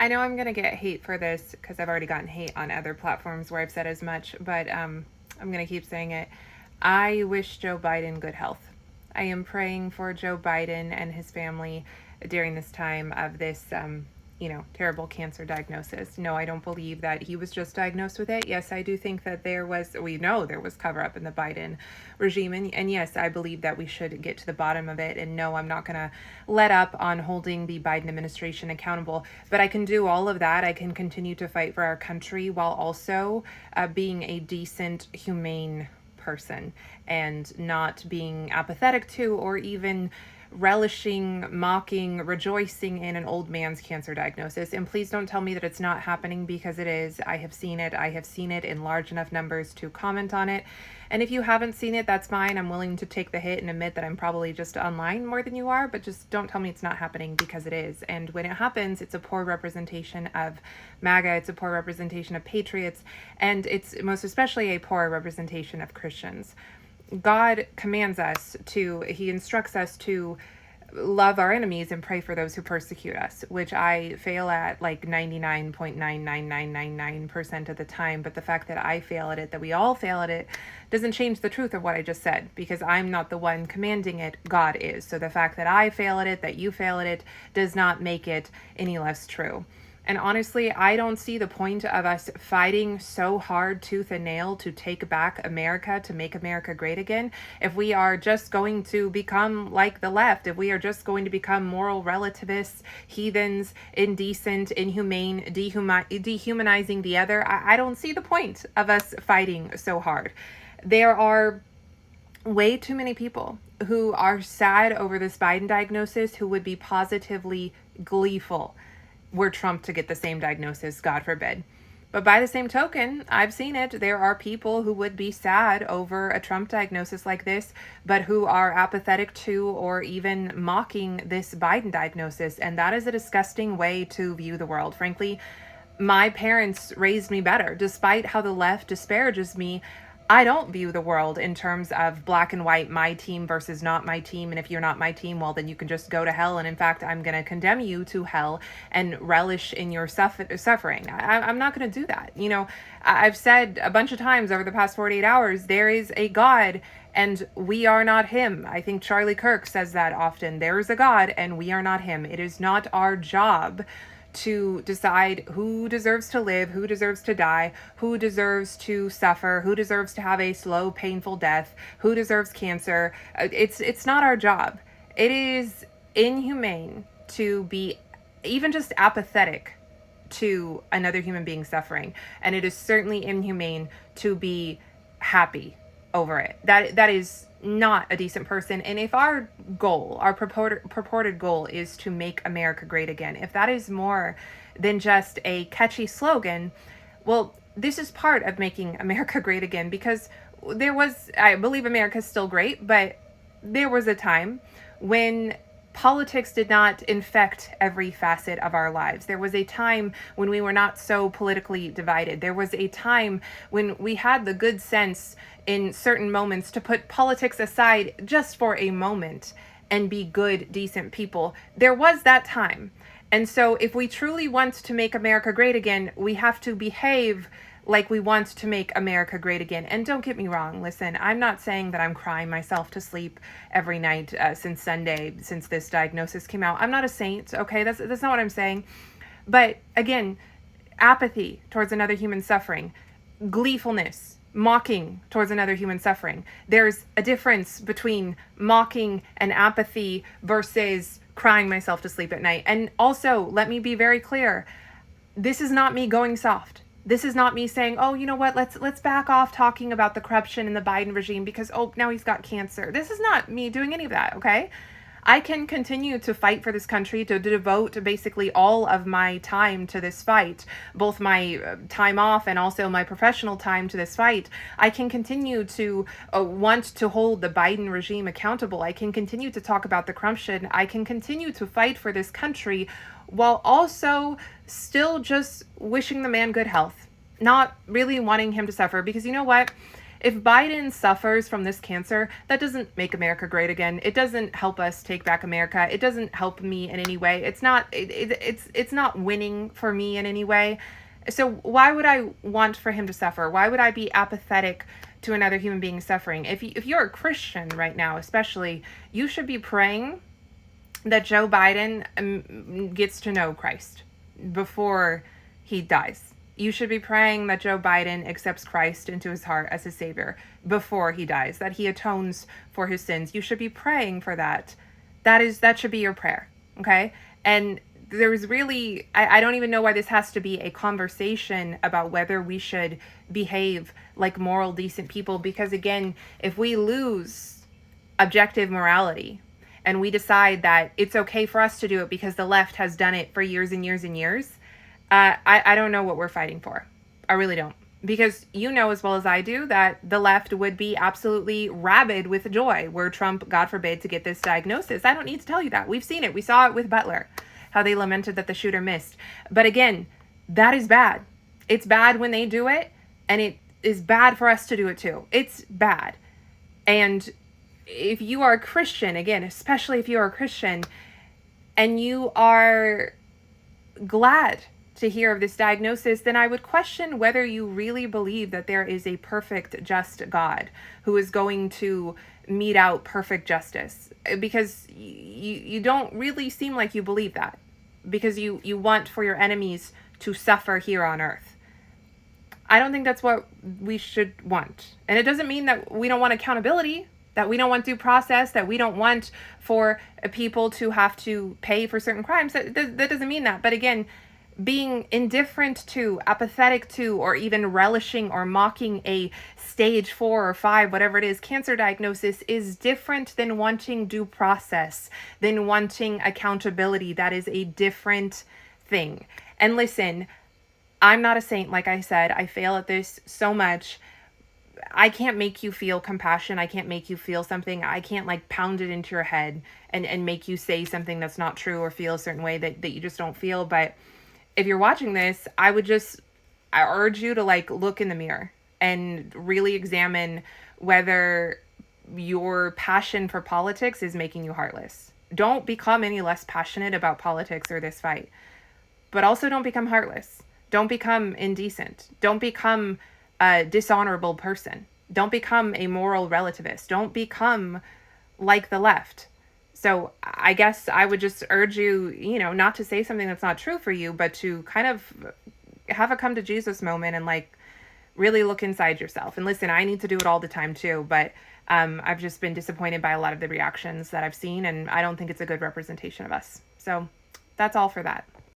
I know I'm going to get hate for this because I've already gotten hate on other platforms where I've said as much, but I'm going to keep saying it. I wish Joe Biden good health. I am praying for Joe Biden and his family during this time of this, terrible cancer diagnosis. No, I don't believe that he was just diagnosed with it. Yes, I do think that we know there was cover up in the Biden regime. And yes, I believe that we should get to the bottom of it. And no, I'm not going to let up on holding the Biden administration accountable. But I can do all of that. I can continue to fight for our country while also being a decent, humane person and not being apathetic to or even relishing, mocking, rejoicing in an old man's cancer diagnosis. And please don't tell me that it's not happening, because it is. I have seen it. I have seen it in large enough numbers to comment on it. And if you haven't seen it, that's fine. I'm willing to take the hit and admit that I'm probably just online more than you are, but just don't tell me it's not happening, because it is. And when it happens, it's a poor representation of MAGA, it's a poor representation of patriots, and it's most especially a poor representation of Christians. God commands us to, he instructs us to love our enemies and pray for those who persecute us, which I fail at like 99.99999% of the time. But the fact that I fail at it, that we all fail at it, doesn't change the truth of what I just said, because I'm not the one commanding it, God is. So the fact that I fail at it, that you fail at it, does not make it any less true. And honestly, I don't see the point of us fighting so hard, tooth and nail, to take back America, to make America great again, if we are just going to become like the left, if we are just going to become moral relativists, heathens, indecent, inhumane, dehumanizing the other. I don't see the point of us fighting so hard. There are way too many people who are sad over this Biden diagnosis who would be positively gleeful were Trump to get the same diagnosis, God forbid. But by the same token, I've seen it. There are people who would be sad over a Trump diagnosis like this, but who are apathetic to or even mocking this Biden diagnosis. And that is a disgusting way to view the world. Frankly, my parents raised me better. Despite how the left disparages me, I don't view the world in terms of black and white, my team versus not my team. And if you're not my team, well, then you can just go to hell. And in fact, I'm going to condemn you to hell and relish in your suffering. I'm not going to do that. I've said a bunch of times over the past 48 hours, there is a God and we are not him. I think Charlie Kirk says that often. There is a God and we are not him. It is not our job to decide who deserves to live, who deserves to die, who deserves to suffer, who deserves to have a slow, painful death, who deserves cancer. It's not our job. It is inhumane to be even just apathetic to another human being suffering. And it is certainly inhumane to be happy over it. That is not a decent person. And if our goal, our purported goal, is to make America great again, if that is more than just a catchy slogan, well, this is part of making America great again, because I believe America is still great, but there was a time when politics did not infect every facet of our lives. There was a time when we were not so politically divided. There was a time when we had the good sense in certain moments to put politics aside just for a moment and be good, decent people. There was that time. And so if we truly want to make America great again, we have to behave like we want to make America great again. And don't get me wrong, listen, I'm not saying that I'm crying myself to sleep every night since Sunday, since this diagnosis came out. I'm not a saint, okay? That's not what I'm saying. But again, apathy towards another human suffering, gleefulness, mocking towards another human suffering. There's a difference between mocking and apathy versus crying myself to sleep at night. And also, let me be very clear, this is not me going soft. This is not me saying, oh, you know what, let's back off talking about the corruption in the Biden regime because, oh, now he's got cancer. This is not me doing any of that, okay? I can continue to fight for this country, to devote basically all of my time to this fight, both my time off and also my professional time to this fight. I can continue to want to hold the Biden regime accountable. I can continue to talk about the corruption. I can continue to fight for this country while also still just wishing the man good health, not really wanting him to suffer. Because you know what? If Biden suffers from this cancer, that doesn't make America great again. It doesn't help us take back America. It doesn't help me in any way. It's not winning for me in any way. So why would I want for him to suffer? Why would I be apathetic to another human being suffering? If you're a Christian right now, especially, you should be praying that Joe Biden gets to know Christ before he dies. You should be praying that Joe Biden accepts Christ into his heart as his savior before he dies, that he atones for his sins. You should be praying for that. That should be your prayer, okay? And there's really, I don't even know why this has to be a conversation about whether we should behave like moral, decent people, because again, if we lose objective morality, and we decide that it's okay for us to do it because the left has done it for years and years and years, I don't know what we're fighting for. I really don't. Because you know as well as I do that the left would be absolutely rabid with joy were Trump, God forbid, to get this diagnosis. I don't need to tell you that. We've seen it. We saw it with Butler, how they lamented that the shooter missed. But again, that is bad. It's bad when they do it, and it is bad for us to do it too. It's bad. And if you are a Christian, again, especially if you are a Christian, and you are glad to hear of this diagnosis, then I would question whether you really believe that there is a perfect, just God who is going to mete out perfect justice. Because you don't really seem like you believe that. Because you want for your enemies to suffer here on earth. I don't think that's what we should want. And it doesn't mean that we don't want accountability, that we don't want due process, that we don't want for people to have to pay for certain crimes. That doesn't mean that. But again, being indifferent to, apathetic to, or even relishing or mocking a stage 4 or 5, whatever it is, cancer diagnosis is different than wanting due process, than wanting accountability. That is a different thing. And listen, I'm not a saint, like I said. I fail at this so much. I can't make you feel compassion. I can't make you feel something. I can't like pound it into your head and make you say something that's not true or feel a certain way that you just don't feel. But if you're watching this, I urge you to like look in the mirror and really examine whether your passion for politics is making you heartless. Don't become any less passionate about politics or this fight, but also don't become heartless. Don't become indecent. Don't become a dishonorable person. Don't become a moral relativist. Don't become like the left. So I guess I would just urge you, not to say something that's not true for you, but to kind of have a come to Jesus moment and like really look inside yourself. And listen, I need to do it all the time too, but I've just been disappointed by a lot of the reactions that I've seen, and I don't think it's a good representation of us. So that's all for that.